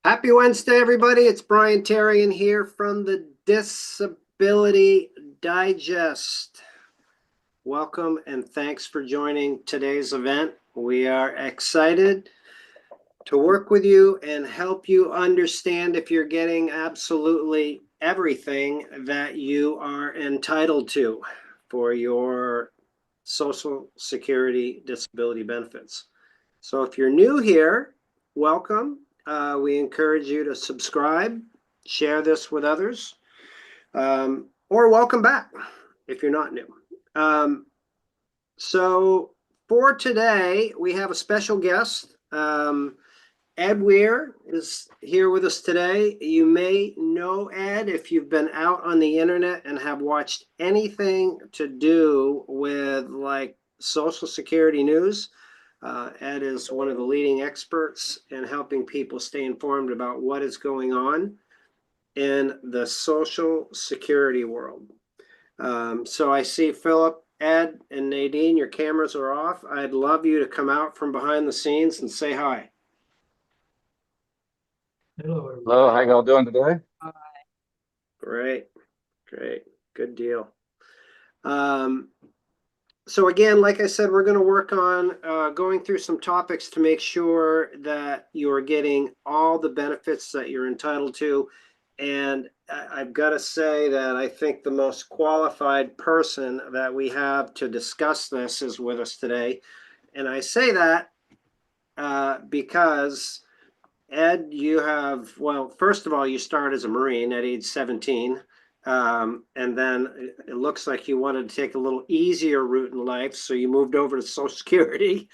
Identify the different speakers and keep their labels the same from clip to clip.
Speaker 1: Happy Wednesday, everybody. It's Brian Terrian here from the Disability Digest. Welcome and thanks for joining today's event. We are excited to work with you and help you understand if you're getting absolutely everything that you are entitled to for your Social Security disability benefits. So if you're new here, welcome. We encourage you to subscribe, share this with others, or welcome back if you're not new. So for today, we have a special guest. Ed Weir is here with us today. You may know Ed if you've been out on the internet and have watched anything to do with like Social Security news. Ed is one of the leading experts in helping people stay informed about what is going on in the Social Security world. So I see Philip, Ed, and Nadine, your cameras are off. I'd love you to come out from behind the scenes and say hi.
Speaker 2: Hello, everybody.
Speaker 3: Hello, how y'all doing today?
Speaker 1: Great, great, good deal. So again, like I said, we're going to work on going through some topics to make sure that you're getting all the benefits that you're entitled to. And I've got to say that I think the most qualified person that we have to discuss this is with us today. And I say that because Ed, you have, well, first of all, you start as a Marine at age 17. And then it looks like you wanted to take a little easier route in life. So you moved over to Social Security.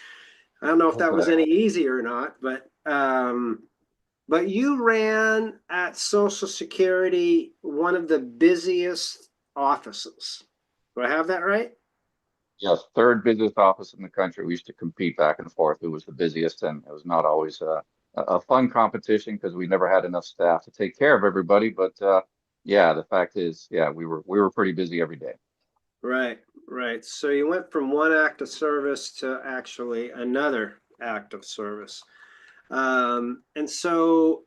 Speaker 1: I don't know if that was any easier or not, but you ran at Social Security one of the busiest offices. Do I have that right?
Speaker 3: Yes, third busiest office in the country. We used to compete back and forth who was the busiest, and it was not always a fun competition because we never had enough staff to take care of everybody. But yeah, the fact is, yeah, we were pretty busy every day.
Speaker 1: Right, right. So you went from one act of service to actually another act of service. And so,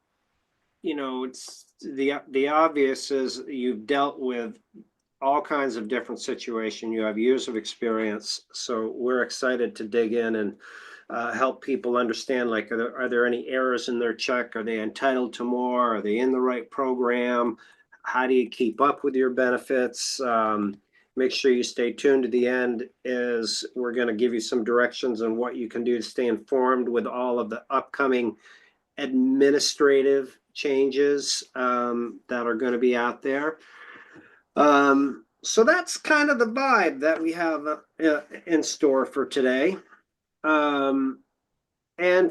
Speaker 1: you know, it's the obvious is you've dealt with all kinds of different situations. You have years of experience. So we're excited to dig in and help people understand, like, are there any errors in their check? Are they entitled to more? Are they in the right program? How do you keep up with your benefits? Make sure you stay tuned to the end, as we're going to give you some directions on what you can do to stay informed with all of the upcoming administrative changes that are going to be out there. So that's kind of the vibe that we have in store for today. And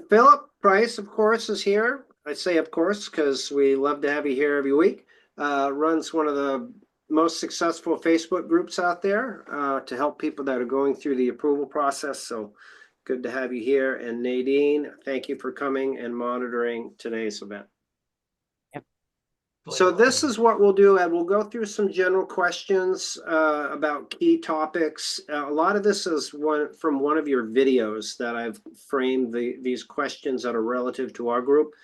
Speaker 1: Philip Price, of course, is here. I say of course because we love to have you here every week. Runs one of the most successful Facebook groups out there to help people that are going through the approval process. So good to have you here. And Nadine, thank you for coming and monitoring today's event. So this is what we'll do, Ed. We'll go through some general questions about key topics. A lot of this is from one of your videos that I've framed these questions that are relative to our group,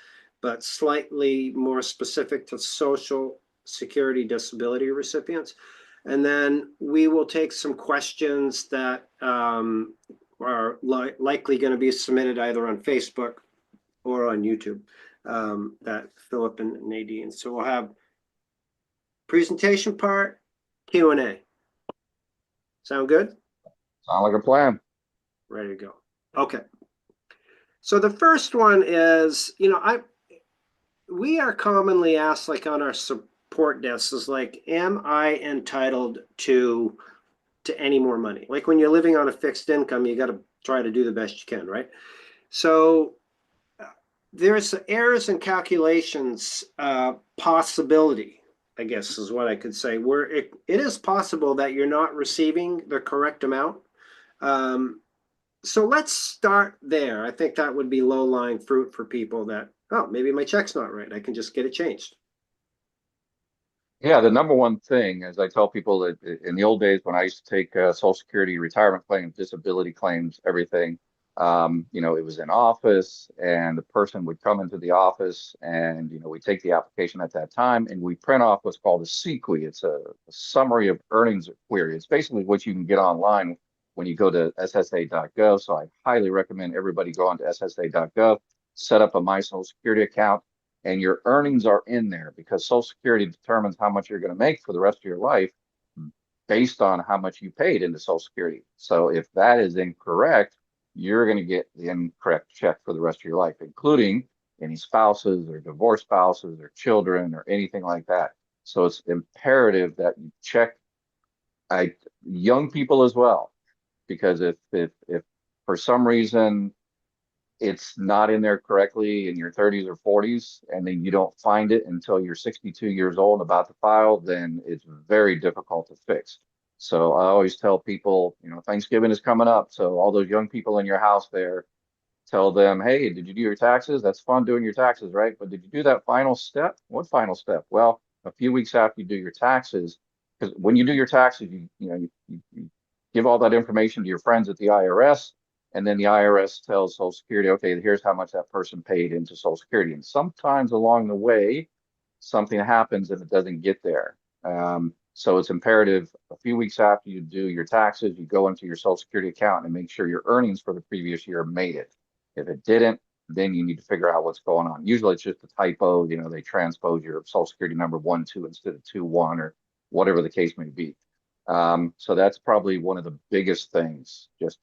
Speaker 1: but slightly more specific to Social Security disability recipients. And then we will take some questions that are likely going to be submitted either on Facebook or on YouTube. That Philip and Nadine. So we'll have presentation part, Q&A. Sound good?
Speaker 3: Sound like a plan.
Speaker 1: Ready to go. Okay. So the first one is, we are commonly asked, like on our support desks, is like, am I entitled to any more money? Like when you're living on a fixed income, you got to try to do the best you can, right? So there's errors in calculations possibility, I guess is what I could say, where it is possible that you're not receiving the correct amount. So let's start there. I think that would be low-lying fruit for people that, oh, maybe my check's not right. I can just get it changed.
Speaker 3: Yeah, the number one thing, as I tell people, that in the old days when I used to take Social Security retirement claims, disability claims, everything, It was in office, and the person would come into the office, and we take the application at that time, and we print off what's called a CQUE. It's a summary of earnings query. It's basically what you can get online when you go to SSA.gov. So I highly recommend everybody go on to SSA.gov, set up a My Social Security account, and your earnings are in there because Social Security determines how much you're going to make for the rest of your life based on how much you paid into Social Security. So if that is incorrect, you're going to get the incorrect check for the rest of your life, including any spouses or divorced spouses or children or anything like that. So it's imperative that you check young people as well, because if for some reason it's not in there correctly in your 30s or 40s, and then you don't find it until you're 62 years old about to file, then it's very difficult to fix. So I always tell people, Thanksgiving is coming up. So all those young people in your house there, tell them, hey, did you do your taxes? That's fun doing your taxes, right? But did you do that final step? What final step? Well, a few weeks after you do your taxes, because when you do your taxes, you give all that information to your friends at the IRS, and then the IRS tells Social Security, okay, here's how much that person paid into Social Security. And sometimes along the way, something happens and it doesn't get there. So it's imperative a few weeks after you do your taxes, you go into your Social Security account and make sure your earnings for the previous year made it. If it didn't, then you need to figure out what's going on. Usually it's just a typo, they transpose your Social Security number 1-2 instead of 2-1 or whatever the case may be. So that's probably one of the biggest things, just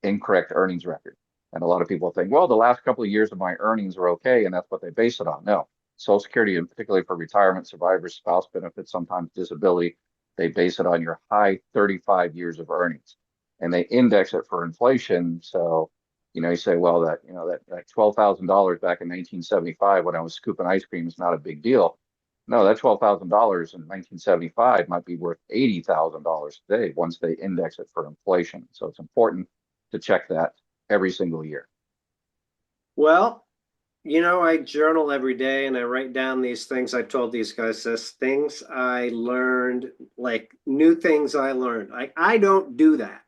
Speaker 3: incorrect earnings record. And a lot of people think, well, the last couple of years of my earnings are okay, and that's what they base it on. No, Social Security, and particularly for retirement, survivors, spouse benefits, sometimes disability, they base it on your high 35 years of earnings, and they index it for inflation. So, you say, well, that $12,000 back in 1975 when I was scooping ice cream is not a big deal. No, that $12,000 in 1975 might be worth $80,000 today once they index it for inflation. So it's important to check that every single year.
Speaker 1: Well, I journal every day and I write down these things. I told these guys this, things I learned, like new things I learned. I don't do that.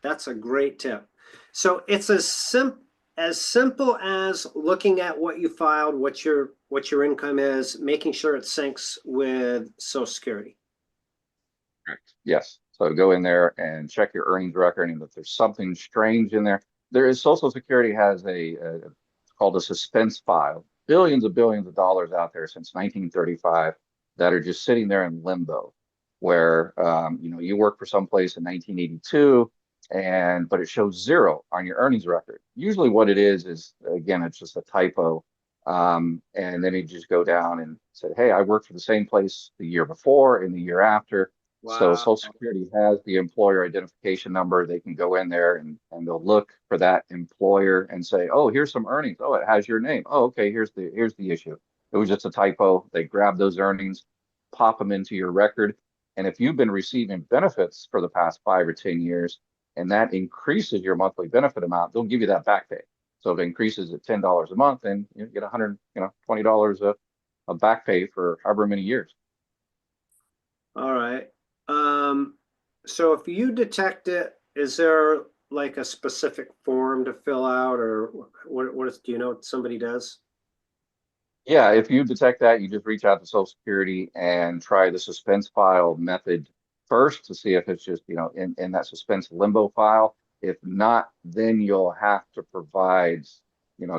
Speaker 1: That's a great tip. So it's as simple as looking at what you filed, what your income is, making sure it syncs with Social Security.
Speaker 3: Correct. Yes. So go in there and check your earnings record, and if there's something strange in there, Social Security has it's called a suspense file. Billions of dollars out there since 1935 that are just sitting there in limbo, where you work for some place in 1982, but it shows zero on your earnings record. Usually, what it is again, it's just a typo. And then you just go down and say, hey, I worked for the same place the year before and the year after. So
Speaker 1: Wow.
Speaker 3: Social Security has the employer identification number. They can go in there and they'll look for that employer and say, oh, here's some earnings. Oh, it has your name. Oh, okay, here's the issue. It was just a typo. They grab those earnings, pop them into your record. And if you've been receiving benefits for the past 5 or 10 years, and that increases your monthly benefit amount, they'll give you that back pay. So if it increases at $10 a month, then you get $120 of back pay for however many years.
Speaker 1: All right. So if you detect it, is there like a specific form to fill out, or do you know what somebody does?
Speaker 3: Yeah, if you detect that, you just reach out to Social Security and try the suspense file method first to see if it's just, in that suspense limbo file. If not, then you'll have to provide,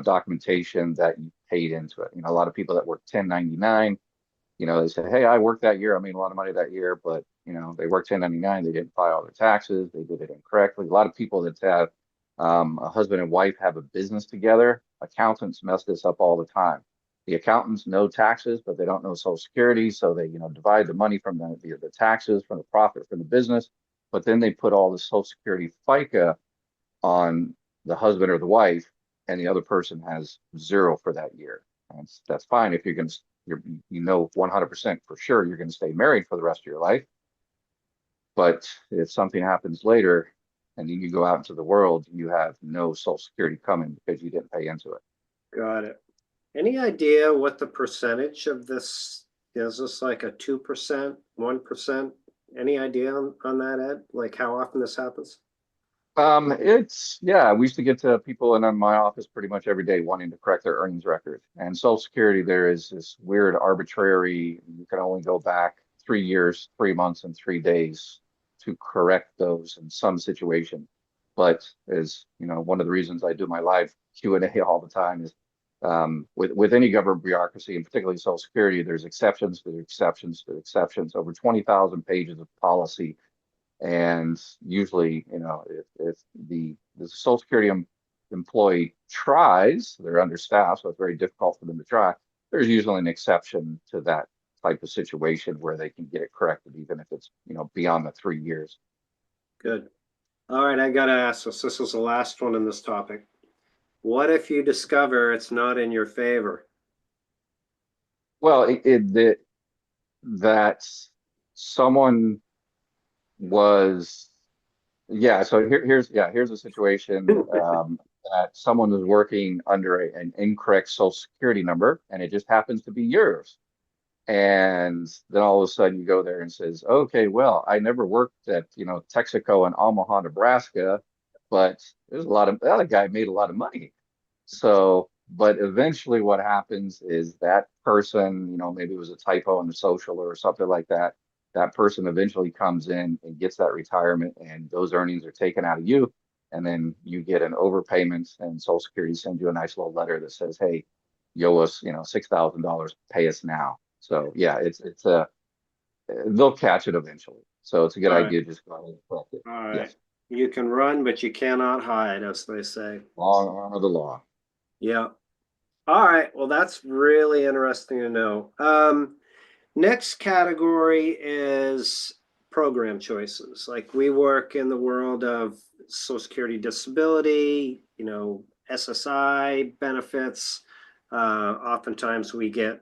Speaker 3: documentation that you paid into it. A lot of people that work 1099, they say, hey, I worked that year. I made a lot of money that year, but, they worked 1099. They didn't file their taxes. They did it incorrectly. A lot of people that have a husband and wife have a business together. Accountants mess this up all the time. The accountants know taxes, but they don't know Social Security. So they, divide the money from the taxes, from the profit from the business, but then they put all the Social Security FICA on the husband or the wife, and the other person has zero for that year. That's fine if you're going to, 100% for sure you're going to stay married for the rest of your life. But if something happens later and then you go out into the world, you have no Social Security coming because you didn't pay into it.
Speaker 1: Got it. Any idea what the percentage of this is? This like a 2%, 1%? Any idea on that, Ed? Like how often this happens?
Speaker 3: Yeah, we used to get to people in my office pretty much every day wanting to correct their earnings record. And Social Security, there is this weird arbitrary, you can only go back 3 years, 3 months, and 3 days to correct those in some situation. But as you know, one of the reasons I do my live Q&A all the time is with any government bureaucracy, and particularly Social Security, there's exceptions to exceptions to exceptions, over 20,000 pages of policy. And usually, if the Social Security employee tries, they're understaffed, so it's very difficult for them to try. There's usually an exception to that type of situation where they can get it corrected, even if it's beyond the 3 years.
Speaker 1: Good. All right, I gotta ask this. This is the last one in this topic. What if you discover it's not in your favor?
Speaker 3: Well, that someone was yeah. So here's a situation that someone was working under an incorrect Social Security number, and it just happens to be yours. And then all of a sudden you go there and says, okay, well, I never worked at, Texaco in Omaha, Nebraska, but there's a lot of, the other guy made a lot of money. So, but eventually what happens is that person, maybe it was a typo in the social or something like that. That person eventually comes in and gets that retirement, and those earnings are taken out of you. And then you get an overpayment, and Social Security sends you a nice little letter that says, hey, you owe us, $6,000, pay us now. So yeah, it's a they'll catch it eventually. So it's a good
Speaker 1: All right.
Speaker 3: idea. Just go ahead and collect it.
Speaker 1: All right.
Speaker 3: Yes,
Speaker 1: You can run, but you cannot hide, as they say.
Speaker 3: long arm of the law.
Speaker 1: Yeah. All right. Well, that's really interesting to know. Next category is program choices. Like we work in the world of Social Security disability, SSI benefits. Oftentimes we get,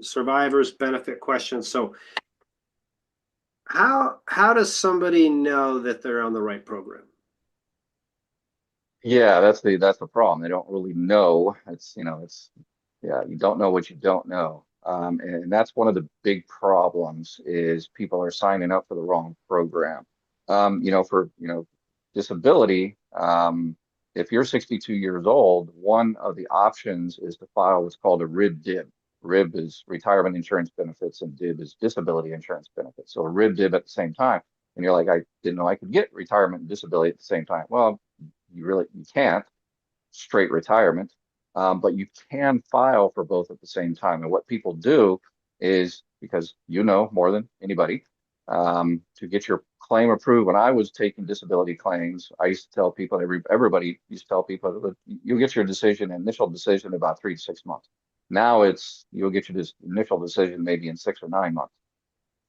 Speaker 1: survivors benefit questions. So how does somebody know that they're on the right program?
Speaker 3: Yeah, that's the problem. They don't really know. It's yeah, you don't know what you don't know. And that's one of the big problems is people are signing up for the wrong program. For disability, if you're 62 years old, one of the options is to file what's called a RIB-DIB. RIB is retirement insurance benefits, and DIB is disability insurance benefits. So a RIB-DIB at the same time. And you're like, I didn't know I could get retirement and disability at the same time. Well, you can't straight retirement, but you can file for both at the same time. And what people do is, because you know more than anybody, to get your claim approved. When I was taking disability claims, I used to tell people, everybody used to tell people that you'll get your initial decision in about 3 to 6 months. Now you'll get your initial decision maybe in 6 or 9 months,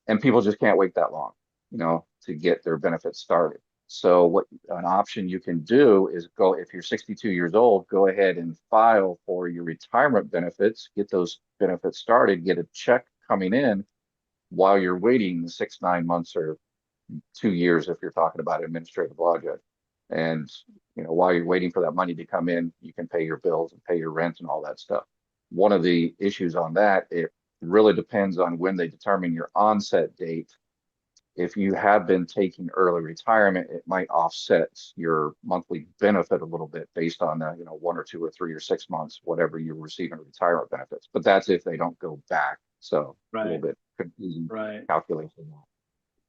Speaker 3: and people just can't wait that long, to get their benefits started. So what an option you can do is if you're 62 years old, go ahead and file for your retirement benefits, get those benefits started, get a check coming in while you're waiting the 6, 9 months or 2 years if you're talking about an administrative law judge. And while you're waiting for that money to come in, you can pay your bills and pay your rent and all that stuff. One of the issues on that, it really depends on when they determine your onset date. If you have been taking early retirement, it might offset your monthly benefit a little bit based on 1 or 2 or 3 or 6 months, whatever you're receiving retirement benefits. But that's if they don't go back. So a little
Speaker 1: Right.
Speaker 3: bit confusing
Speaker 1: Right.
Speaker 3: calculation.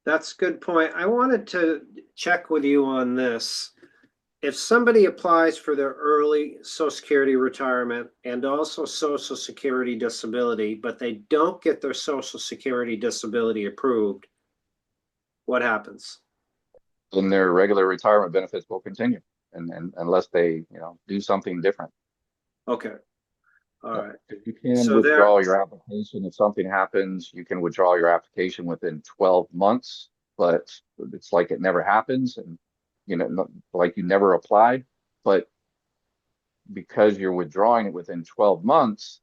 Speaker 1: That's a good point. I wanted to check with you on this. If somebody applies for their early Social Security retirement and also Social Security disability, but they don't get their Social Security disability approved, what happens?
Speaker 3: Then their regular retirement benefits will continue, and unless they do something different.
Speaker 1: Okay. All
Speaker 3: Yeah.
Speaker 1: right.
Speaker 3: You can
Speaker 1: So there,
Speaker 3: withdraw your application if something happens. You can withdraw your application within 12 months, but it's like it never happens, and like you never applied. But because you're withdrawing it within 12 months,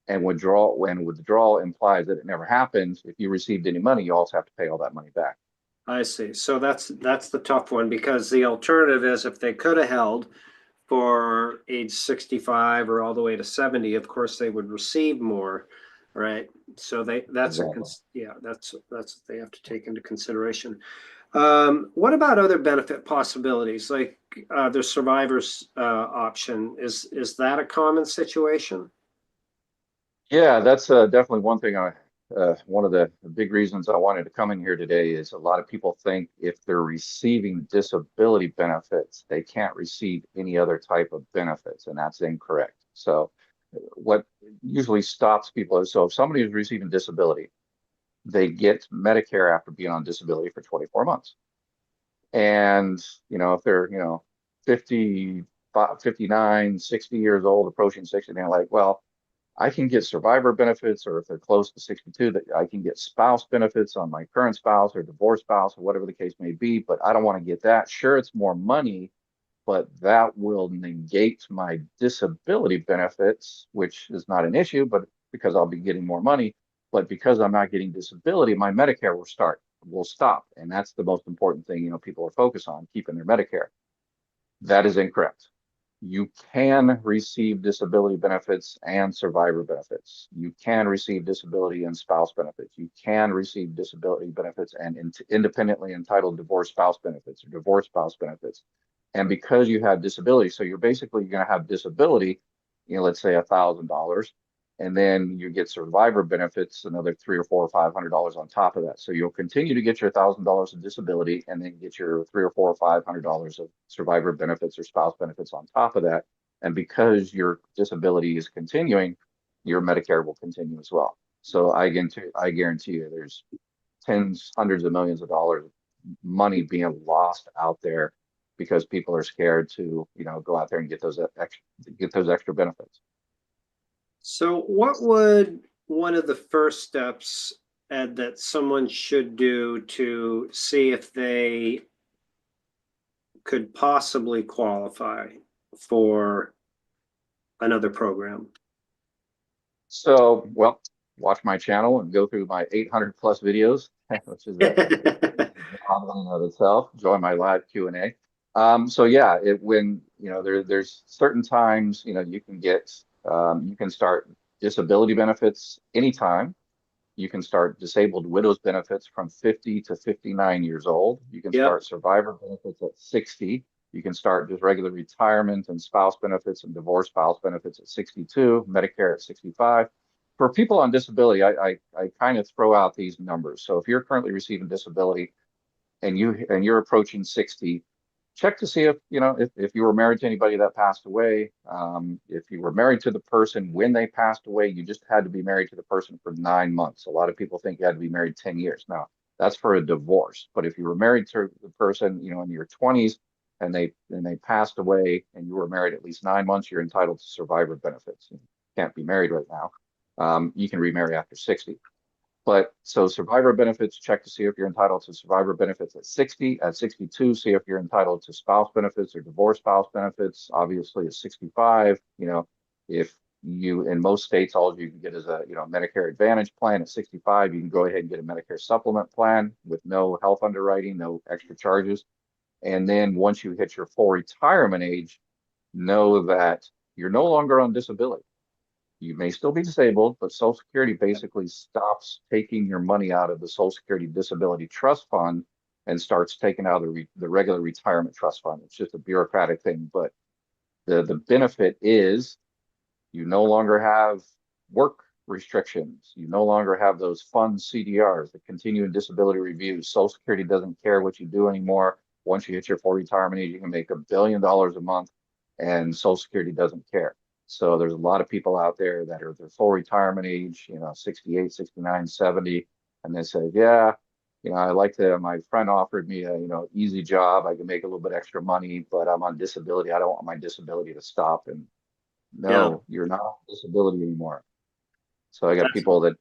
Speaker 3: and withdrawal implies that it never happens, if you received any money, you also have to pay all that money back.
Speaker 1: I see. So that's the tough one, because the alternative is if they could have held for age 65 or all the way to 70, of course they would receive more, right? So that's
Speaker 3: Exactly.
Speaker 1: what they have to take into consideration. What about other benefit possibilities, like the survivor's option? Is that a common situation?
Speaker 3: Yeah, that's definitely one thing one of the big reasons I wanted to come in here today is a lot of people think if they're receiving disability benefits, they can't receive any other type of benefits, and that's incorrect. So what usually stops people is, so if somebody is receiving disability, they get Medicare after being on disability for 24 months. And, if they're, 50, 59, 60 years old, approaching 60, they're like, well, I can get survivor benefits, or if they're close to 62, that I can get spouse benefits on my current spouse or divorced spouse or whatever the case may be, but I don't want to get that. Sure, it's more money, but that will negate my disability benefits, which is not an issue, but because I'll be getting more money. But because I'm not getting disability, my Medicare will stop. And that's the most important thing, people are focused on, keeping their Medicare. That is incorrect. You can receive disability benefits and survivor benefits. You can receive disability and spouse benefits. You can receive disability benefits and independently entitled divorce spouse benefits or divorce spouse benefits. And because you have disability, so you're basically going to have disability, let's say $1,000, and then you get survivor benefits, another $300 or $400 or $500 on top of that. So you'll continue to get your $1,000 of disability, and then get your $300 or $400 or $500 of survivor benefits or spouse benefits on top of that. And because your disability is continuing, your Medicare will continue as well. So I guarantee you, there's tens, hundreds of millions of dollars of money being lost out there because people are scared to, go out there and get those extra benefits.
Speaker 1: So, what would one of the first steps, Ed, that someone should do to see if they could possibly qualify for another program?
Speaker 3: So, well, watch my channel and go through my 800 plus videos, which is a job in and of itself. Join my live Q&A. So yeah, when there's certain times you can start disability benefits anytime. You can start disabled widows benefits from 50 to 59 years old. You can
Speaker 1: Yep.
Speaker 3: start survivor benefits at 60. You can start just regular retirement and spouse benefits and divorce spouse benefits at 62, Medicare at 65. For people on disability, I kind of throw out these numbers. So if you're currently receiving disability and you're approaching 60, check to see if you were married to anybody that passed away. If you were married to the person when they passed away, you just had to be married to the person for 9 months. A lot of people think you had to be married 10 years. No, that's for a divorce. But if you were married to the person, in your 20s, and they passed away and you were married at least 9 months, you're entitled to survivor benefits. You can't be married right now. You can remarry after 60. But so survivor benefits, check to see if you're entitled to survivor benefits at 60. At 62, see if you're entitled to spouse benefits or divorce spouse benefits. Obviously, at 65, if in most states, all you can get is a, Medicare Advantage plan. At 65, you can go ahead and get a Medicare supplement plan with no health underwriting, no extra charges. And then once you hit your full retirement age, know that you're no longer on disability. You may still be disabled, but Social Security basically stops taking your money out of the Social Security Disability Trust Fund and starts taking out the regular retirement trust fund. It's just a bureaucratic thing, but the benefit is you no longer have work restrictions. You no longer have those fund CDRs, the continuing disability reviews. Social Security doesn't care what you do anymore. Once you hit your full retirement age, you can make $1 billion a month, and Social Security doesn't care. So there's a lot of people out there that are their full retirement age, 68, 69, 70, and they say, yeah, my friend offered me a, easy job. I can make a little bit extra money, but I'm on disability. I don't want my disability to stop. And
Speaker 1: Yeah.
Speaker 3: no, you're not on disability anymore. So I got
Speaker 1: That's,
Speaker 3: people that,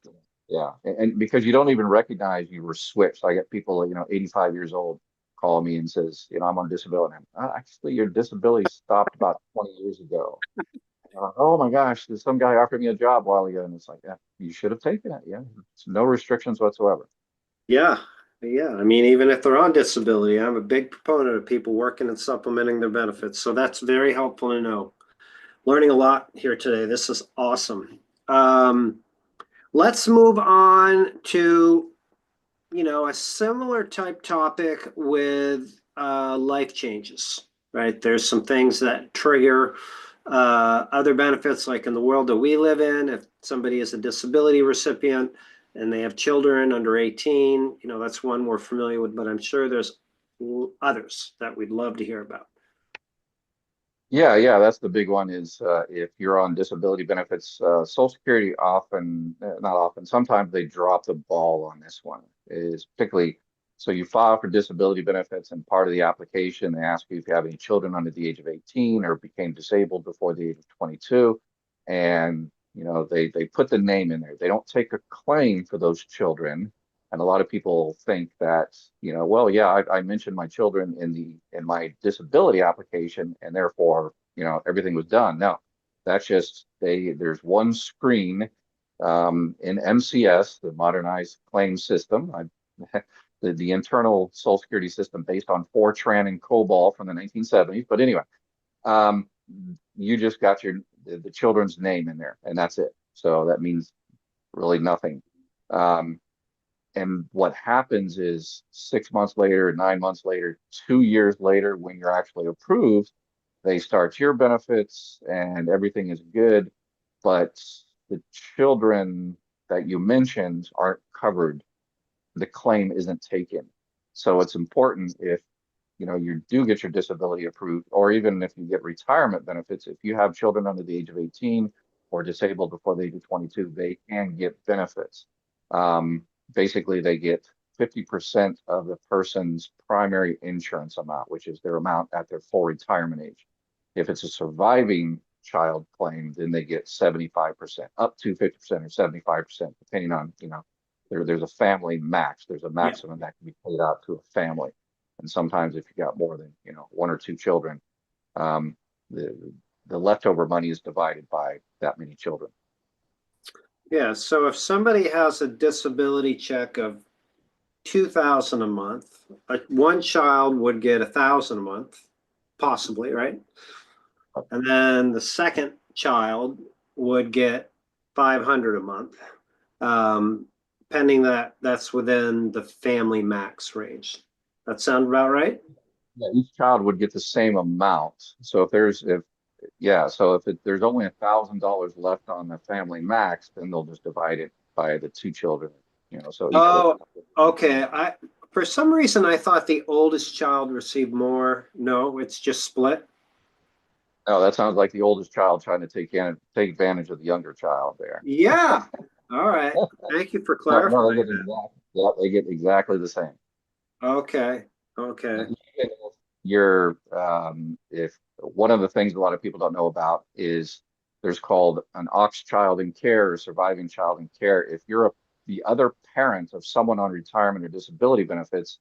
Speaker 3: yeah, and because you don't even recognize you were switched. I got people, 85 years old call me and says, I'm on disability. Actually, your disability stopped about 20 years ago. Oh my gosh, some guy offered me a job a while ago, and it's like, yeah, you should have taken it. Yeah, it's no restrictions whatsoever.
Speaker 1: yeah. Yeah. I mean, even if they're on disability, I'm a big proponent of people working and supplementing their benefits. So that's very helpful to know. Learning a lot here today. This is awesome. Let's move on to a similar type topic with life changes, right? There's some things that trigger other benefits, like in the world that we live in. If somebody is a disability recipient and they have children under 18, that's one we're familiar with, but I'm sure there's others that we'd love to hear about.
Speaker 3: Yeah, that's the big one is if you're on disability benefits, Social Security often, not often, sometimes they drop the ball on this one. Is particularly, so you file for disability benefits and part of the application, they ask you if you have any children under the age of 18 or became disabled before the age of 22. And, they put the name in there. They don't take a claim for those children. And a lot of people think that, well, yeah, I mentioned my children in my disability application, and therefore, everything was done. No, that's just there's one screen in MCS, the modernized claims system. The internal Social Security system based on Fortran and COBOL from the 1970s. But anyway, um, you just got the children's name in there, and that's it. So that means really nothing. Um, and what happens is 6 months later, 9 months later, 2 years later, when you're actually approved, they start your benefits and everything is good. But the children that you mentioned aren't covered. The claim isn't taken. So it's important if you do get your disability approved, or even if you get retirement benefits, if you have children under the age of 18 or disabled before the age of 22, they can get benefits. Um, Basically, they get 50% of the person's primary insurance amount, which is their amount at their full retirement age. If it's a surviving child claim, then they get 75%, up to 50% or 75%, depending on, there's a family max. There's a
Speaker 1: Yeah.
Speaker 3: maximum that can be paid out to a family. And sometimes if you got more than, one or two children, um, the the leftover money is divided by that many children.
Speaker 1: Yeah. So if somebody has a disability check of 2,000 a month, one child would get 1,000 a month, possibly, right? And then the second child would get 500 a month, um, pending that's within the family max range. That sound about right?
Speaker 3: Yeah, each child would get the same amount. So if there's only $1,000 left on the family max, then they'll just divide it by the two children, so equally.
Speaker 1: Oh, okay. For some reason I thought the oldest child received more. No, it's just split.
Speaker 3: No, that sounds like the oldest child trying to take advantage of the younger child there.
Speaker 1: Yeah. All right. Thank you for
Speaker 3: No,
Speaker 1: clarifying that.
Speaker 3: they get exactly the same.
Speaker 1: Okay. Okay.
Speaker 3: And even if one of the things a lot of people don't know about is there's called an aux child in care or surviving child in care. If you're the other parent of someone on retirement or disability benefits,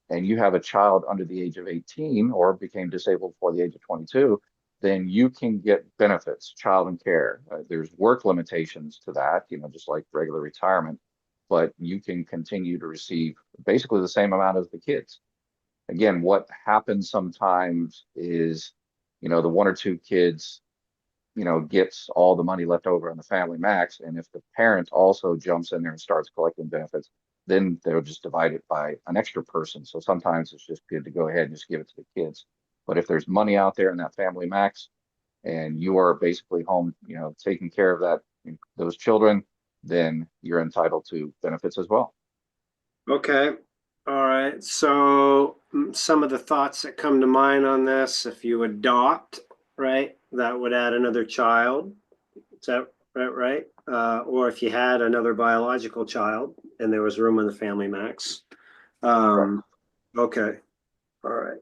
Speaker 3: and you have a child under the age of 18 or became disabled before the age of 22, then you can get benefits, child in care. There's work limitations to that, just like regular retirement, but you can continue to receive basically the same amount as the kids. Again, what happens sometimes is, the one or two kids, gets all the money left over on the family max. And if the parent also jumps in there and starts collecting benefits, then they'll just divide it by an extra person. So sometimes it's just good to go ahead and just give it to the kids. But if there's money out there in that family max and you are basically home, taking care of those children, then you're entitled to benefits as well.
Speaker 1: Okay. All right. So some of the thoughts that come to mind on this, if you adopt, right, that would add another child. Is that right? Or if you had another biological child and there was room in the family max.
Speaker 3: Correct.
Speaker 1: Okay. All right.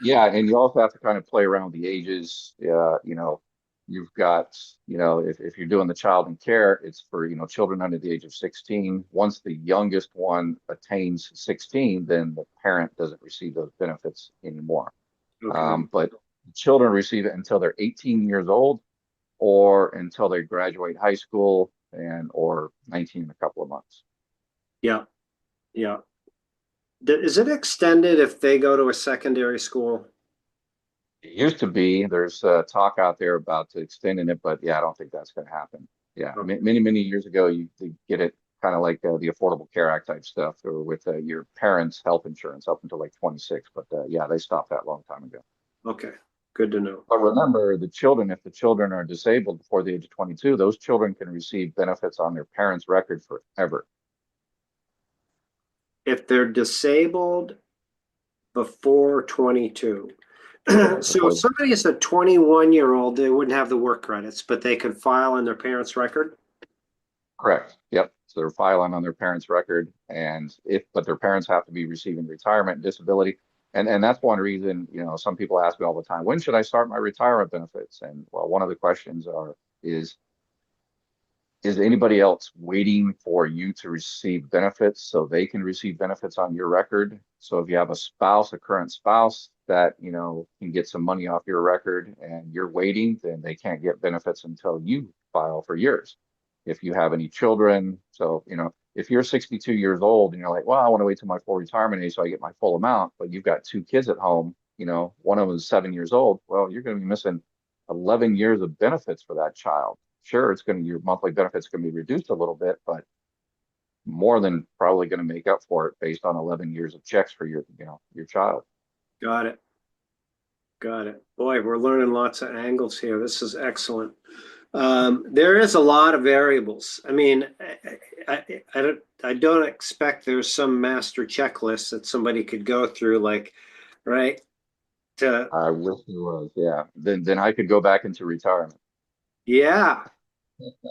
Speaker 3: Yeah, and you also have to kind of play around with the ages. You've got, if you're doing the child in care, it's for, children under the age of 16. Once the youngest one attains 16, then the parent doesn't receive those benefits anymore.
Speaker 1: Okay.
Speaker 3: But children receive it until they're 18 years old or until they graduate high school or 19 in a couple of months.
Speaker 1: Yeah. Yeah. Is it extended if they go to a secondary school?
Speaker 3: It used to be. There's talk out there about extending it, but yeah, I don't think that's going to happen. Yeah,
Speaker 1: Okay.
Speaker 3: many years ago, you could get it kind of like the Affordable Care Act type stuff, or with your parents' health insurance up until like 26. But yeah, they stopped that a long time ago.
Speaker 1: Okay, good to know.
Speaker 3: But remember, the children, if the children are disabled before the age of 22, those children can receive benefits on their parents' record forever.
Speaker 1: If they're disabled before 22.
Speaker 3: Yeah,
Speaker 1: So if
Speaker 3: before.
Speaker 1: somebody is a 21-year-old, they wouldn't have the work credits, but they could file on their parents' record?
Speaker 3: Correct. Yep. So they're filing on their parents' record, and but their parents have to be receiving retirement and disability. And that's one reason, some people ask me all the time, when should I start my retirement benefits? And well, one of the questions is is anybody else waiting for you to receive benefits so they can receive benefits on your record? So if you have a spouse, a current spouse that, can get some money off your record and you're waiting, then they can't get benefits until you file for yours. If you have any children, so, if you're 62 years old and you're like, well, I want to wait till my full retirement age so I get my full amount, but you've got two kids at home, one of them is 7 years old, well, you're going to be missing 11 years of benefits for that child. Sure, your monthly benefits can be reduced a little bit, but more than probably going to make up for it based on 11 years of checks for your child.
Speaker 1: Got it. Got it. Boy, we're learning lots of angles here. This is excellent. There is a lot of variables. I mean, I don't expect there's some master checklist that somebody could go through, like, right?
Speaker 3: I wish there was, yeah. Then I could go back into retirement.
Speaker 1: Yeah,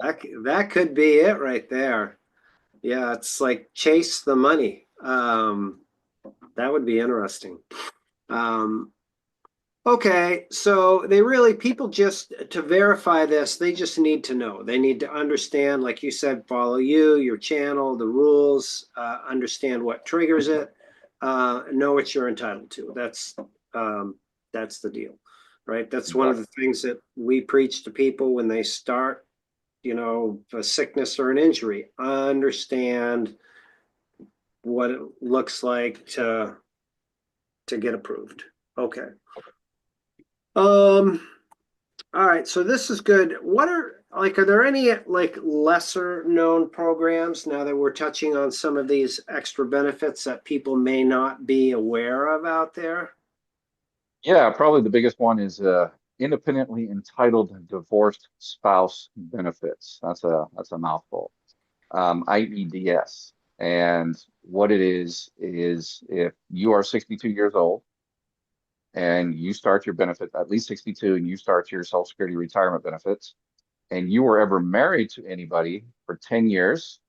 Speaker 1: that could be it right there. Yeah, it's like chase the money. That would be interesting. Um, Okay, so people just, to verify this, they just need to know. They need to understand, like you said, follow your channel, the rules, understand what triggers it, know what you're entitled to. That's the deal, right? That's one of the things that we preach to people when they start, a sickness or an injury. Understand what it looks like to get approved. Okay. All right, so this is good. Are there any like lesser known programs now that we're touching on some of these extra benefits that people may not be aware of out there?
Speaker 3: Yeah, probably the biggest one is independently entitled divorced spouse benefits. That's a mouthful. IEDS. And what it is if you are 62 years old and you start your benefit at least 62 and you start your Social Security retirement benefits and you were ever married to anybody for 10 years,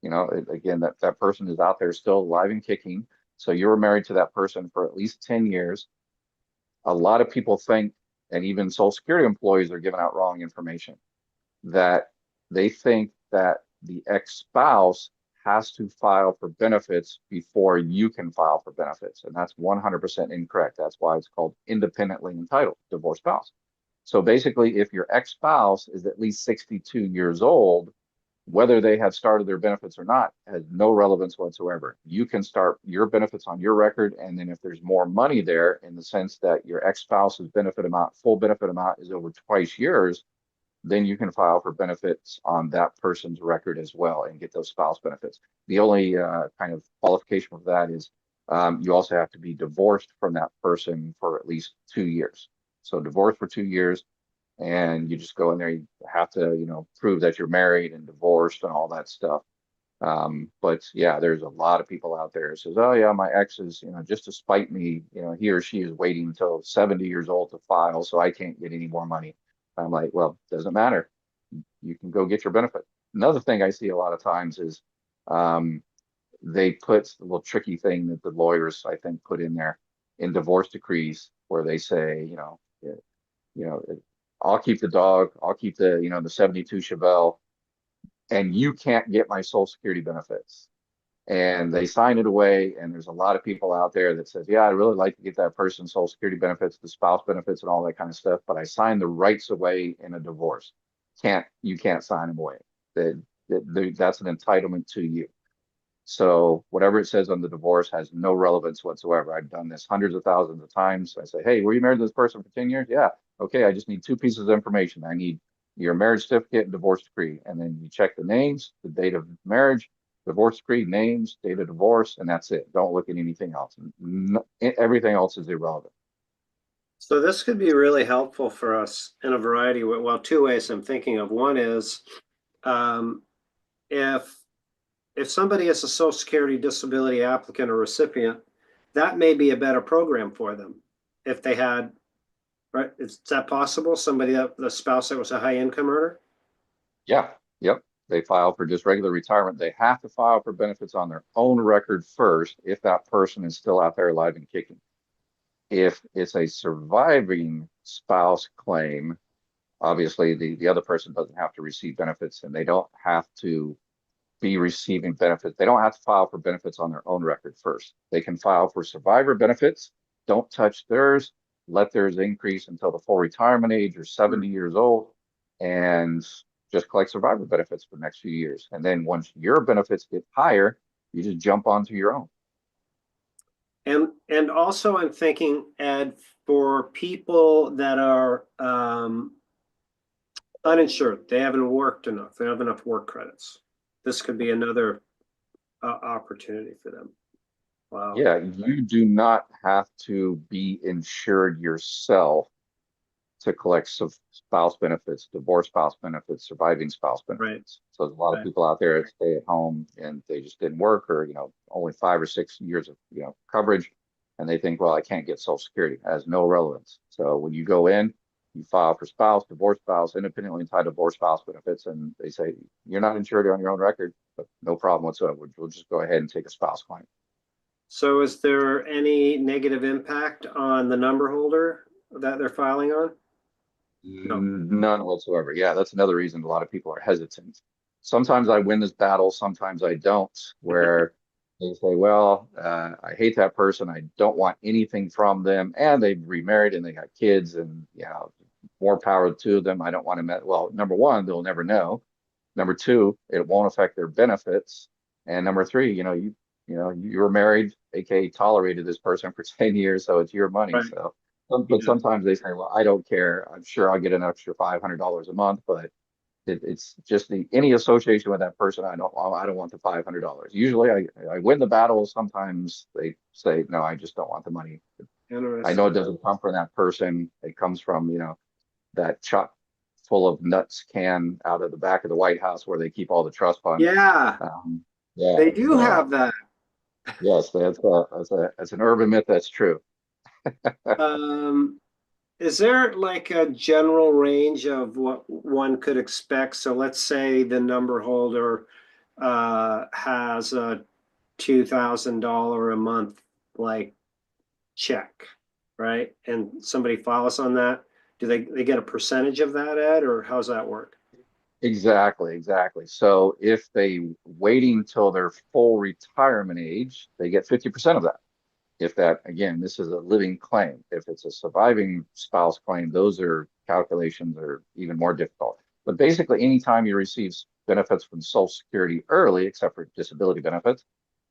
Speaker 3: again, that person is out there still alive and kicking. So you were married to that person for at least 10 years. A lot of people think, and even Social Security employees are giving out wrong information, that they think that the ex-spouse has to file for benefits before you can file for benefits. And that's 100% incorrect. That's why it's called independently entitled divorced spouse. So basically, if your ex-spouse is at least 62 years old, whether they have started their benefits or not has no relevance whatsoever. You can start your benefits on your record, and then if there's more money there, in the sense that your ex-spouse's full benefit amount is over twice yours, then you can file for benefits on that person's record as well and get those spouse benefits. The only kind of qualification for that is you also have to be divorced from that person for at least 2 years. So divorced for 2 years, and you just go in there, you have to, prove that you're married and divorced and all that stuff. But yeah, there's a lot of people out there who says, oh yeah, my ex is, just to spite me, he or she is waiting until 70 years old to file, so I can't get any more money. I'm like, well, doesn't matter. You can go get your benefit. Another thing I see a lot of times is they put a little tricky thing that the lawyers, I think, put in there in divorce decrees where they say, you know, I'll keep the dog, I'll keep the 72 Chevelle, and you can't get my Social Security benefits. And they sign it away, and there's a lot of people out there that says, yeah, I'd really like to get that person's Social Security benefits, the spouse benefits, and all that kind of stuff, but I signed the rights away in a divorce. You can't sign them away. That's an entitlement to you. So whatever it says on the divorce has no relevance whatsoever. I've done this hundreds of thousands of times. I say, hey, were you married to this person for 10 years? Yeah. Okay, I just need two pieces of information. I need, your marriage certificate and divorce decree, and then you check the names, the date of marriage, divorce decree, names, date of divorce, and that's it. Don't look at anything else. Everything else is irrelevant.
Speaker 1: So this could be really helpful for us in a variety of, well, two ways I'm thinking of. One is um, if somebody is a Social Security disability applicant or recipient, that may be a better program for them if they had, right? Is that possible? Somebody that the spouse that was a high income earner?
Speaker 3: Yeah, yep. They file for just regular retirement. They have to file for benefits on their own record first if that person is still out there alive and kicking. If it's a surviving spouse claim, obviously the other person doesn't have to receive benefits and they don't have to be receiving benefits. They don't have to file for benefits on their own record first. They can file for survivor benefits. Don't touch theirs. Let theirs increase until the full retirement age or 70 years old, and just collect survivor benefits for the next few years. And then once your benefits get higher, you just jump onto your own.
Speaker 1: And also I'm thinking, Ed, for people that are uninsured, they haven't worked enough, they don't have enough work credits. This could be another opportunity for them. Wow.
Speaker 3: Yeah, you do not have to be insured yourself to collect spouse benefits, divorce spouse benefits, surviving spouse benefits.
Speaker 1: Right.
Speaker 3: So there's a lot of people out there that stay at home and they just didn't work, or only 5 or 6 years of coverage, and they think, well, I can't get Social Security. It has no relevance. So when you go in, you file for spouse, divorce spouse, independently entitled divorce spouse benefits, and they say you're not insured on your own record, but no problem whatsoever. We'll just go ahead and take a spouse claim.
Speaker 1: So is there any negative impact on the number holder that they're filing on? No.
Speaker 3: None whatsoever. Yeah, that's another reason a lot of people are hesitant. Sometimes I win this battle, sometimes I don't, where they say, well, I hate that person. I don't want anything from them. And they've remarried and they got kids and, more power to them. I don't want to, well, number one, they'll never know. Number two, it won't affect their benefits. And number three, you were married, aka tolerated this person for 10 years, so it's your money.
Speaker 1: Right.
Speaker 3: So, but sometimes they say, well, I don't care. I'm sure I'll get an extra $500 a month, but it's just any association with that person. I don't want the $500. Usually I win the battle. Sometimes they say, no, I just don't want the money. I know it doesn't come from that person. It comes from, that chock full of nuts can out of the back of the White House where they keep all the trust funds.
Speaker 1: Yeah.
Speaker 3: Yeah.
Speaker 1: They do have that.
Speaker 3: Yes, that's an urban myth. That's true.
Speaker 1: Is there like a general range of what one could expect? So let's say the number holder has a $2,000 a month like check, right? And somebody files on that. Do they get a percentage of that, Ed, or how's that work?
Speaker 3: Exactly. So if they waiting till their full retirement age, they get 50% of that. If that, again, this is a living claim. If it's a surviving spouse claim, those calculations are even more difficult. But basically, anytime you receive benefits from Social Security early, except for disability benefits,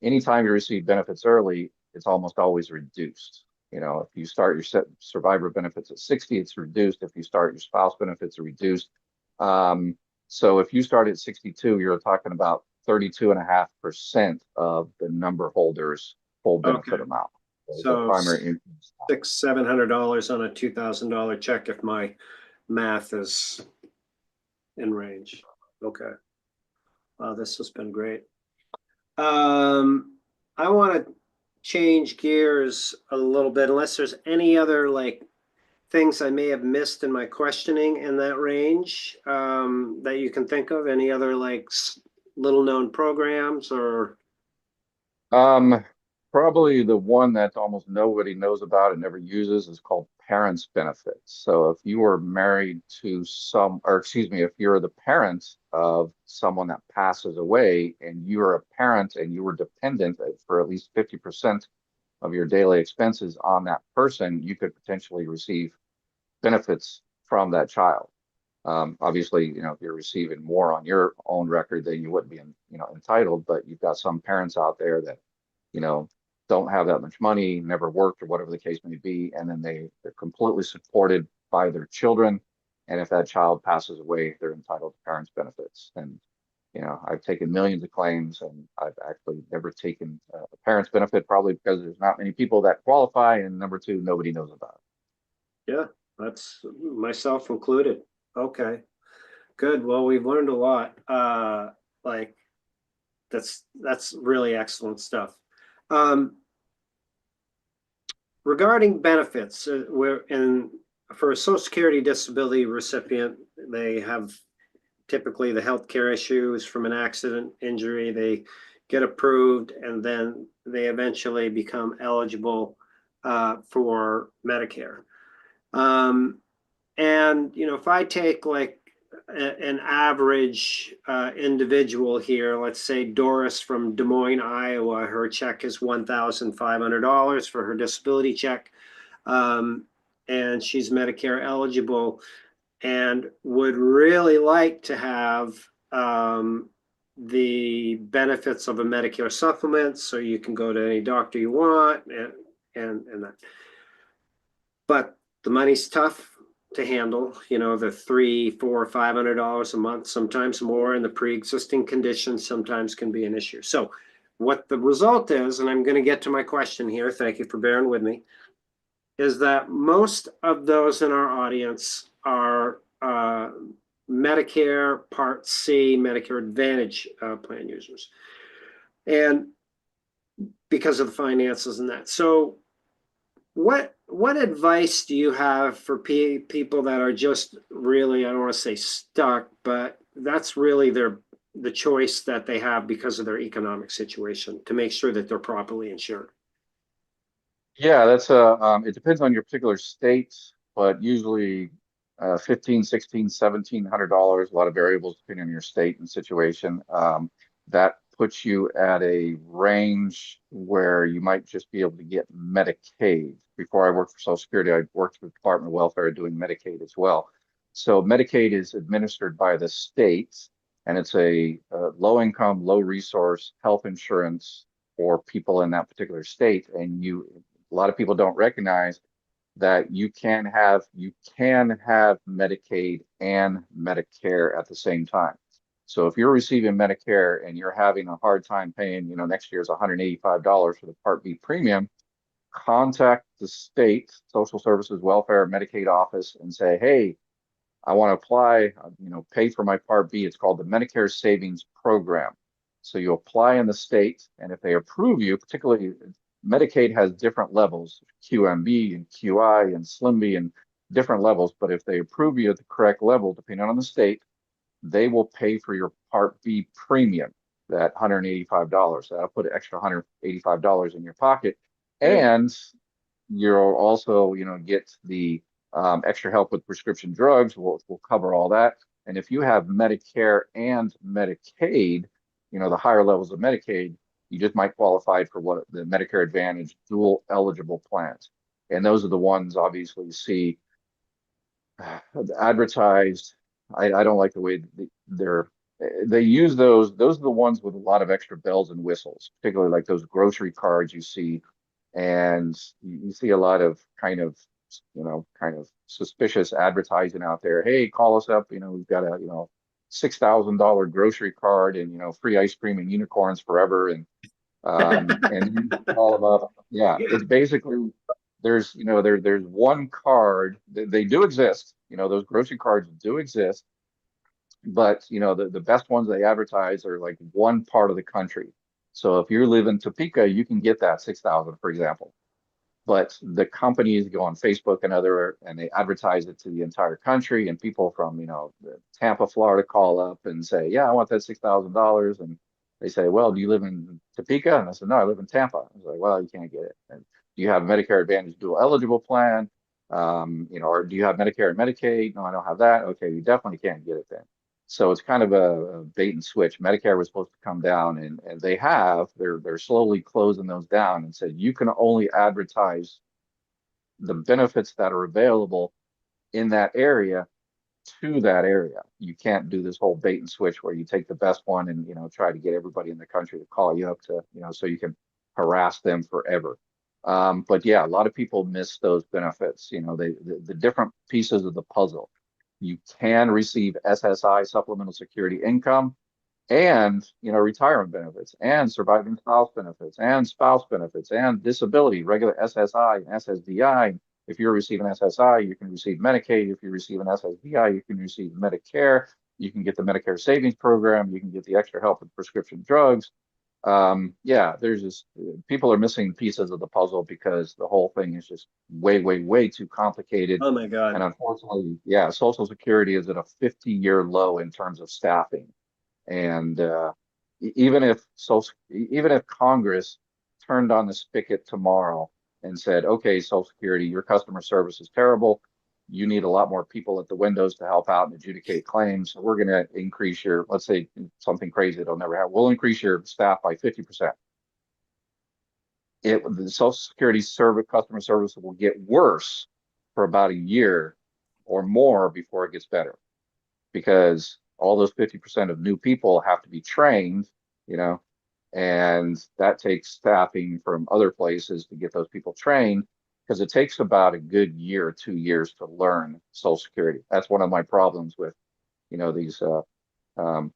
Speaker 3: anytime you receive benefits early, it's almost always reduced. If you start your survivor benefits at 60, it's reduced. If you start your spouse benefits, are reduced. So if you start at 62, you're talking about 32.5% of the number holders full benefit amount.
Speaker 1: So
Speaker 3: primary
Speaker 1: $600-700 on a $2,000 check if my math is in range. Okay. Wow, this has been great. I want to change gears a little bit, unless there's any other things I may have missed in my questioning in that range that you can think of. Any other little known programs or?
Speaker 3: Probably the one that almost nobody knows about and never uses is called parents benefits. So if you were married to if you're the parent of someone that passes away and you're a parent and you were dependent for at least 50% of your daily expenses on that person, you could potentially receive benefits from that child. Obviously, if you're receiving more on your own record, then you wouldn't be, entitled. But you've got some parents out there that, don't have that much money, never worked, or whatever the case may be, and then they're completely supported by their children, And if that child passes away, they're entitled to parents' benefits. And I've taken millions of claims, and I've actually never taken a parent's benefit, probably because there's not many people that qualify, and number two, nobody knows about
Speaker 1: it. Yeah, that's myself included. Okay, good. Well, we've learned a lot. Like that's really excellent stuff. Um, Regarding benefits, where in for a Social Security disability recipient, they have typically the healthcare issues from an accident, injury. They get approved, and then they eventually become eligible for Medicare. And if I take like an average individual here, let's say Doris from Des Moines, Iowa, her check is $1,500 for her disability check, and she's Medicare eligible, and would really like to have the benefits of a Medicare supplement, so you can go to any doctor you want, and that. But the money's tough to handle. The $300, $400, $500 a month, sometimes more, and the pre-existing conditions sometimes can be an issue. So, what the result is, and I'm going to get to my question here. Thank you for bearing with me. Is that most of those in our audience are Medicare Part C, Medicare Advantage plan users, and because of the finances and that. So, what advice do you have for people that are just really, I don't want to say stuck, but that's really the choice that they have because of their economic situation, to make sure that they're properly insured?
Speaker 3: Yeah, it depends on your particular state, but usually 15, 16, $1,700, a lot of variables depending on your state and situation. That puts you at a range where you might just be able to get Medicaid. Before I worked for Social Security, I worked with the Department of Welfare doing Medicaid as well. So Medicaid is administered by the states, and it's a low income, low resource health insurance for people in that particular state. And a lot of people don't recognize that you can have Medicaid and Medicare at the same time. So if you're receiving Medicare and you're having a hard time paying, next year's $185 for the Part B premium, contact the state social services, welfare, Medicaid office and say, hey, I want to apply, pay for my Part B. It's called the Medicare Savings Program. So you apply in the state, and if they approve you, particularly Medicaid has different levels, QMB and QI and SlimB and different levels. But if they approve you at the correct level, depending on the state, they will pay for your Part B premium, that $185. That'll put an extra $185 in your pocket. And you'll also, get the extra help with prescription drugs. We'll cover all that. And if you have Medicare and Medicaid, the higher levels of Medicaid, you just might qualify for what the Medicare Advantage dual eligible plans. And those are the ones obviously you see advertised. I don't like the way they use those. Those are the ones with a lot of extra bells and whistles, particularly like those grocery cards you see. And you see a lot of kind of suspicious advertising out there. Hey, call us up. We've got a, $6,000 grocery card and, free ice cream and unicorns forever. And all them up. Yeah, it's basically there's one card. They do exist. Those grocery cards do exist, but the best ones they advertise are like one part of the country. So if you live in Topeka, you can get that 6,000, for example. But the companies go on Facebook and they advertise it to the entire country, and people from Tampa, Florida call up and say, yeah, I want that $6,000. And they say, well, do you live in Topeka? And I said, no, I live in Tampa. I was like, well, you can't get it. And do you have a Medicare Advantage dual eligible plan? Or do you have Medicare and Medicaid? No, I don't have that. Okay, you definitely can't get it then. So it's kind of a bait and switch. Medicare was supposed to come down, and they're slowly closing those down and said you can only advertise the benefits that are available in that area to that area. You can't do this whole bait and switch where you take the best one and try to get everybody in the country to call you up to so you can harass them forever. But yeah, a lot of people miss those benefits. The different pieces of the puzzle. You can receive SSI, supplemental security income, and retirement benefits, and surviving spouse benefits, and spouse benefits, and disability, regular SSI and SSDI. If you're receiving SSI, you can receive Medicaid. If you receive an SSDI, you can receive Medicare. You can get the Medicare savings program. You can get the extra help with prescription drugs. Yeah, there's just people are missing pieces of the puzzle because the whole thing is just way, way, way too complicated.
Speaker 1: Oh my God.
Speaker 3: And unfortunately, yeah, Social Security is at a 50-year low in terms of staffing. And even if Congress turned on the spigot tomorrow and said, okay, Social Security, your customer service is terrible. You need a lot more people at the windows to help out and adjudicate claims. So we're going to increase your, let's say something crazy that'll never happen. We'll increase your staff by 50%. The Social Security service, customer service will get worse for about a year or more before it gets better, because all those 50% of new people have to be trained, and that takes staffing from other places to get those people trained, because it takes about a good year or 2 years to learn Social Security. That's one of my problems with, these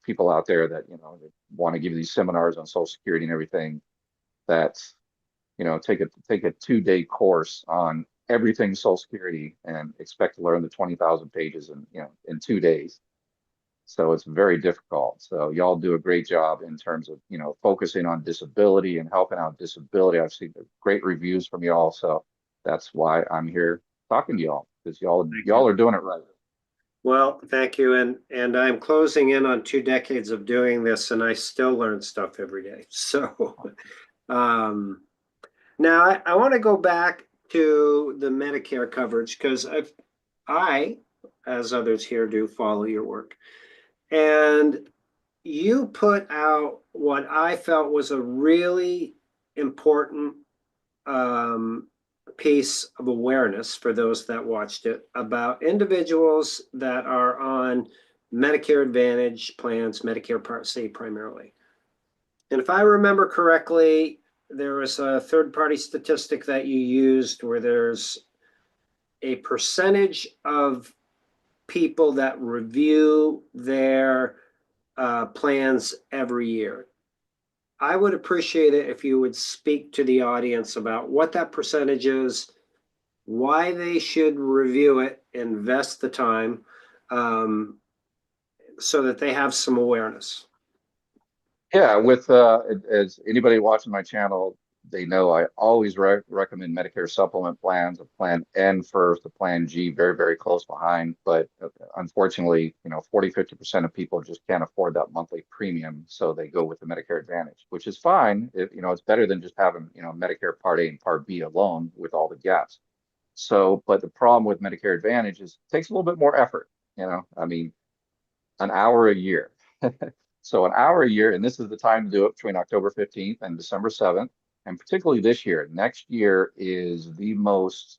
Speaker 3: people out there that, that want to give these seminars on Social Security and everything. That's, take a 2-day course on everything Social Security and expect to learn the 20,000 pages in 2 days. So it's very difficult. So y'all do a great job in terms of, focusing on disability and helping out disability. I've seen great reviews from y'all. So that's why I'm here talking to y'all, because y'all are doing it right.
Speaker 1: Well, thank you. And I'm closing in on 2 decades of doing this, and I still learn stuff every day. So now I want to go back to the Medicare coverage, because I, as others here do, follow your work. And you put out what I felt was a really important piece of awareness for those that watched it about individuals that are on Medicare Advantage plans, Medicare Part C primarily. And if I remember correctly, there was a third-party statistic that you used where there's a percentage of people that review their plans every year. I would appreciate it if you would speak to the audience about what that percentage is, why they should review it, invest the time, so that they have some awareness.
Speaker 3: Yeah, with as anybody watching my channel, they know I always recommend Medicare supplement plans, a plan N first, a plan G very, very close behind. But unfortunately, 40-50% of people just can't afford that monthly premium. So they go with the Medicare Advantage, which is fine. It's better than just having, Medicare Part A and Part B alone with all the gaps. So, but the problem with Medicare Advantage is it takes a little bit more effort. I mean, an hour a year. So an hour a year, and this is the time to do it between October 15th and December 7th. And particularly this year, next year is the most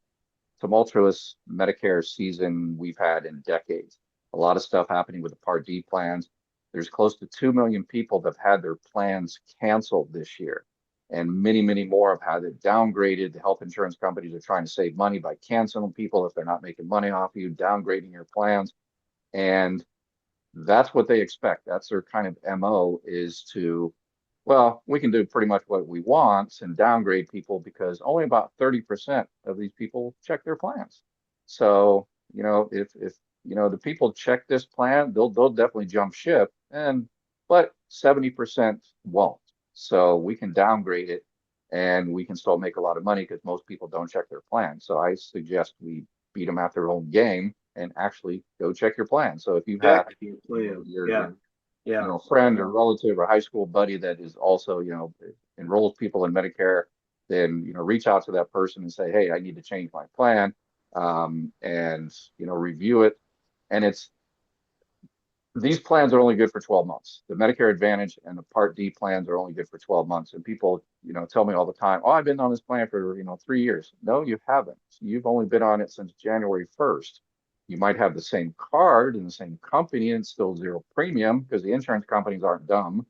Speaker 3: tumultuous Medicare season we've had in decades. A lot of stuff happening with the Part D plans. There's close to 2 million people that have had their plans canceled this year. And many, many more have had it downgraded. The health insurance companies are trying to save money by canceling people if they're not making money off you, downgrading your plans. And that's what they expect. That's their kind of MO, is to, well, we can do pretty much what we want and downgrade people because only about 30% of these people check their plans. So, if the people check this plan, they'll definitely jump ship, but 70% won't. So we can downgrade it and we can still make a lot of money because most people don't check their plan. So I suggest we beat them at their own game and actually go check your plan. So if you have your friend or relative or high school buddy that is also, enrolls people in Medicare, then, reach out to that person and say, hey, I need to change my plan, and, review it. And these plans are only good for 12 months. The Medicare Advantage and the Part D plans are only good for 12 months. And people, tell me all the time, oh, I've been on this plan for, 3 years. No, you haven't. You've only been on it since January 1st. You might have the same card and the same company and still zero premium because the insurance companies aren't dumb.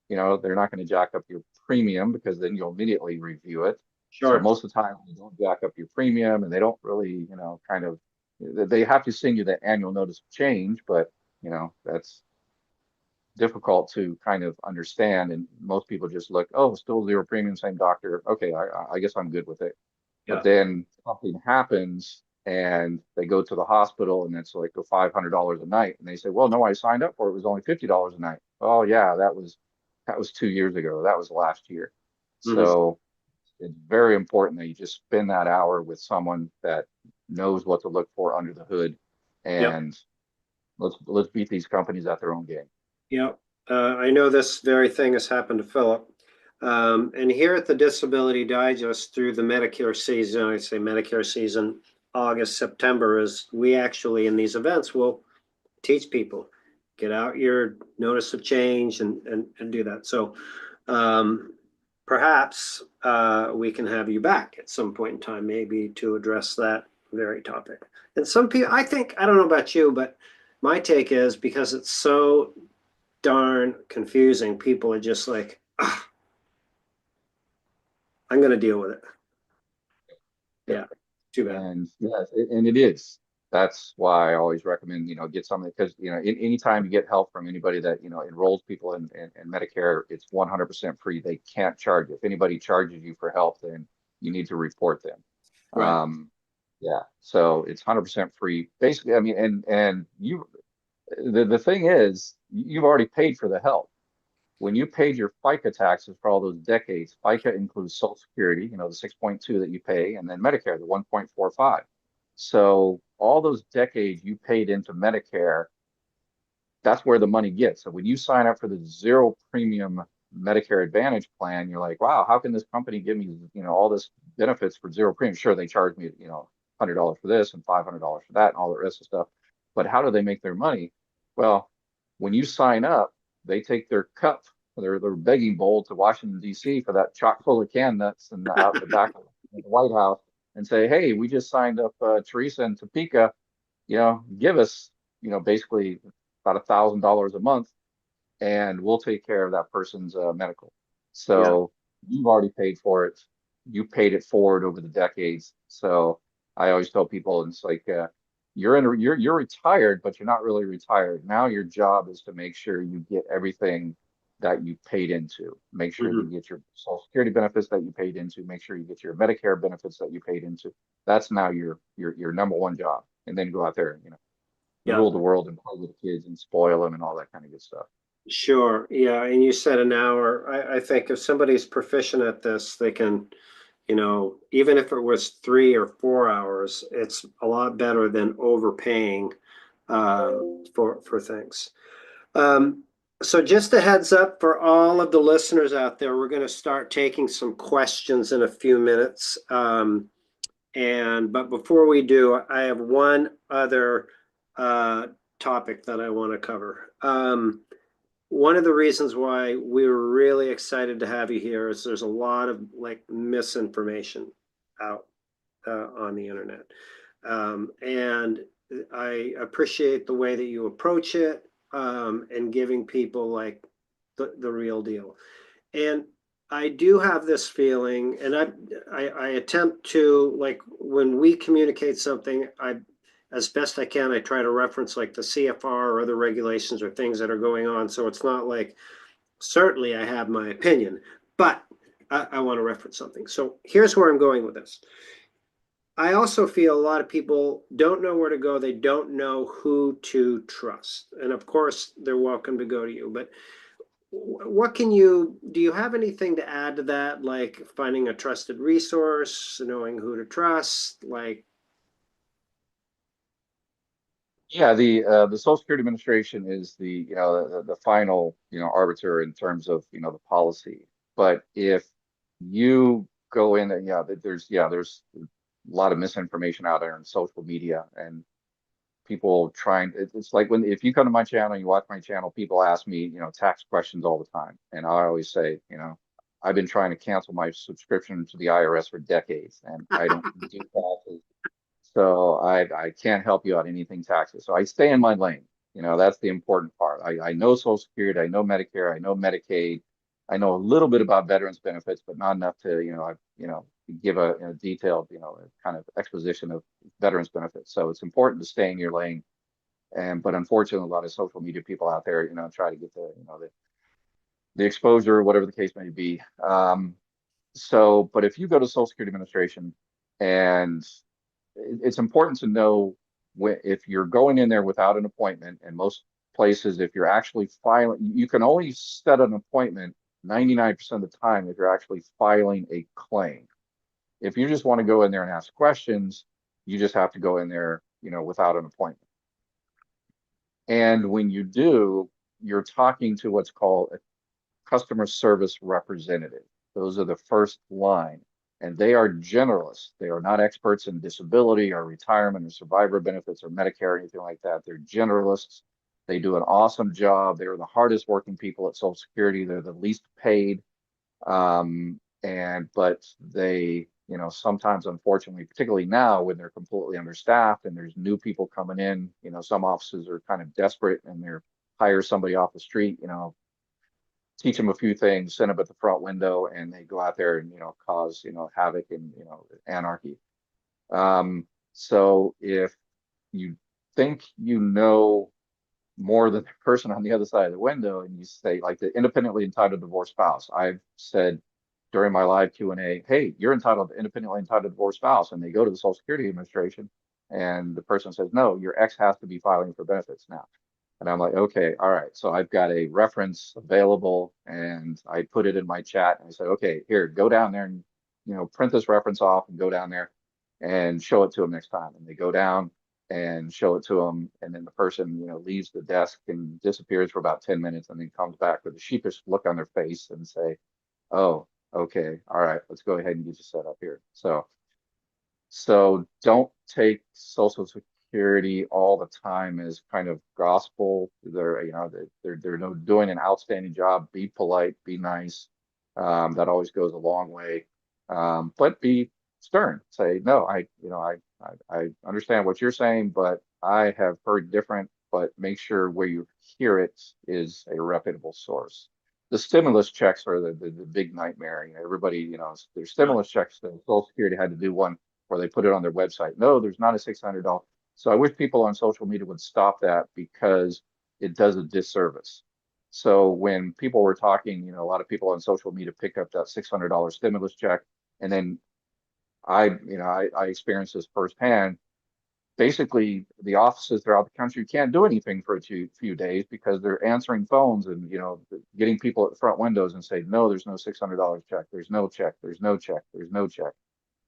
Speaker 3: They're not going to jack up your premium because then you'll immediately review it.
Speaker 1: Sure.
Speaker 3: So most of the time they don't jack up your premium and they don't really, kind of they have to send you the annual notice of change, but that's difficult to kind of understand. And most people just look, oh, still zero premium, same doctor. Okay, I guess I'm good with it. But
Speaker 1: Yeah.
Speaker 3: then something happens and they go to the hospital and it's like $500 a night. And they say, well, no, I signed up for it. It was only $50 a night. Oh yeah, that was 2 years ago. That was last year.
Speaker 1: Mhm.
Speaker 3: So it's very important that you just spend that hour with someone that knows what to look for under the hood,
Speaker 1: Yep.
Speaker 3: and let's beat these companies at their own game.
Speaker 1: Yep. I know this very thing has happened to Philip. And here at the Disability Digest through the Medicare season, I say Medicare season, August, September, is we actually in these events will teach people, get out your notice of change and do that. So perhaps we can have you back at some point in time, maybe to address that very topic. And some people, I think, I don't know about you, but my take is because it's so darn confusing, people are just like, ah, I'm going to deal with it.
Speaker 3: Yeah.
Speaker 1: Yeah, too bad.
Speaker 3: And yes, and it is. That's why I always recommend, get something because, anytime you get help from anybody that, enrolls people in Medicare, it's 100% free. They can't charge. If anybody charges you for help, then you need to report them.
Speaker 1: Right.
Speaker 3: Yeah. So it's 100% free. Basically, I mean, and the thing is, you've already paid for the help. When you paid your FICA taxes for all those decades, FICA includes Social Security, the 6.2 that you pay, and then Medicare, the 1.45. So all those decades you paid into Medicare, that's where the money gets. So when you sign up for the zero premium Medicare Advantage plan, you're like, wow, how can this company give me, all this benefits for zero premium? Sure, they charge me, $100 for this and $500 for that and all the rest of stuff. But how do they make their money? Well, when you sign up, they take their cup, their begging bowl to Washington D.C. for that chock full of can nuts and out the back of the White House and say, hey, we just signed up Teresa and Topeka, give us, basically about $1,000 a month, and we'll take care of that person's medical.
Speaker 1: Yeah.
Speaker 3: So you've already paid for it. You paid it forward over the decades. So I always tell people, it's like you're retired, but you're not really retired. Now your job is to make sure you get everything that you paid into. Make sure you
Speaker 1: Mm-hmm.
Speaker 3: get your Social Security benefits that you paid into. Make sure you get your Medicare benefits that you paid into. That's now your number one job. And then go out there and
Speaker 1: Yeah.
Speaker 3: rule the world and play with the kids and spoil them and all that kind of good stuff.
Speaker 1: Sure. Yeah. And you said an hour. I think if somebody's proficient at this, they can, even if it was 3 or 4 hours, it's a lot better than overpaying for things. So just a heads up for all of the listeners out there, we're going to start taking some questions in a few minutes. But before we do, I have one other topic that I want to cover. One of the reasons why we were really excited to have you here is there's a lot of misinformation out on the internet. And I appreciate the way that you approach it and giving people the real deal. And I do have this feeling, and I attempt to, when we communicate something, as best I can, I try to reference like the CFR or other regulations or things that are going on. So it's not like, certainly I have my opinion, but I want to reference something. So here's where I'm going with this. I also feel a lot of people don't know where to go. They don't know who to trust. And of course, they're welcome to go to you. But do you have anything to add to that? Like finding a trusted resource, knowing who to trust,
Speaker 3: Yeah, the Social Security Administration is the final arbiter in terms of the policy. But if you go in, and there's a lot of misinformation out there on social media and people trying. It's like if you come to my channel, you watch my channel, people ask me tax questions all the time, and I always say I've been trying to cancel my subscription to the IRS for decades, and I don't do taxes. So I can't help you on anything taxes. So I stay in my lane. That's the important part. I know Social Security, I know Medicare, I know Medicaid, I know a little bit about veterans benefits, but not enough to, give a detailed, kind of exposition of veterans benefits. So it's important to stay in your lane. But unfortunately, a lot of social media people out there, try to get the exposure, whatever the case may be. But if you go to Social Security Administration, and it's important to know if you're going in there without an appointment, and most places, if you're actually filing, you can only set an appointment 99% of the time if you're actually filing a claim. If you just want to go in there and ask questions, you just have to go in there, without an appointment. And when you do, you're talking to what's called a customer service representative. Those are the first line. And they are generalists. They are not experts in disability or retirement or survivor benefits or Medicare or anything like that. They're generalists. They do an awesome job. They're the hardest working people at Social Security. They're the least paid. But they, sometimes, unfortunately, particularly now when they're completely understaffed and there's new people coming in, some offices are kind of desperate and they're hire somebody off the street, teach them a few things, send them at the front window, and they go out there and, cause, havoc and, anarchy. So if you think you know more than the person on the other side of the window, and you say, like, the independently entitled divorced spouse, I've said during my live Q&A, hey, you're entitled to independently entitled divorced spouse, and they go to the Social Security Administration, and the person says, no, your ex has to be filing for benefits now. And I'm like, okay, all right. So I've got a reference available, and I put it in my chat, and I said, okay, here, go down there and, print this reference off and go down there and show it to them next time. And they go down and show it to them. And then the person, leaves the desk and disappears for about 10 minutes and then comes back with a sheepish look on their face and say, oh, okay, all right, let's go ahead and get you set up here. So don't take Social Security all the time as kind of gospel. They're doing an outstanding job. Be polite, be nice. That always goes a long way. But be stern. Say, no, I understand what you're saying, but I have heard different. But make sure where you hear it is a reputable source. The stimulus checks are the big nightmare. Everybody, there's stimulus checks. The Social Security had to do one where they put it on their website. No, there's not a $600. So I wish people on social media would stop that, because it does a disservice. So when people were talking, a lot of people on social media picked up that $600 stimulus check, and then I experienced this firsthand. Basically, the offices throughout the country can't do anything for a few days because they're answering phones and, getting people at the front windows and say, no, there's no $600 check. There's no check. There's no check. There's no check.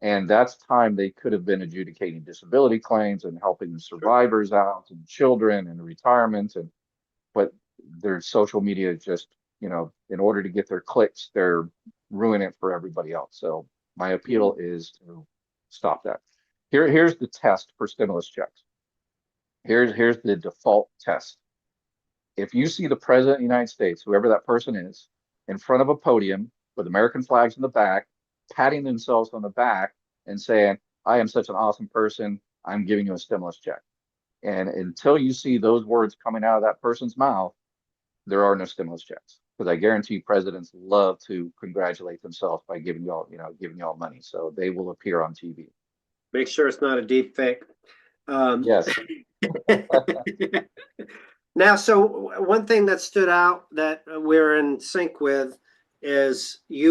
Speaker 3: And that's time they could have been adjudicating disability claims and helping survivors out and children and retirement. But their social media just, in order to get their clicks, they're ruining it for everybody else. So my appeal is to stop that. Here's the test for stimulus checks. Here's the default test. If you see the president of the United States, whoever that person is, in front of a podium with American flags in the back, patting themselves on the back and saying, I am such an awesome person, I'm giving you a stimulus check. And until you see those words coming out of that person's mouth, there are no stimulus checks. Because I guarantee presidents love to congratulate themselves by giving y'all money. So they will appear on TV.
Speaker 1: Make sure it's not a deep fake.
Speaker 3: Yes.
Speaker 1: Now, so one thing that stood out that we're in sync with is you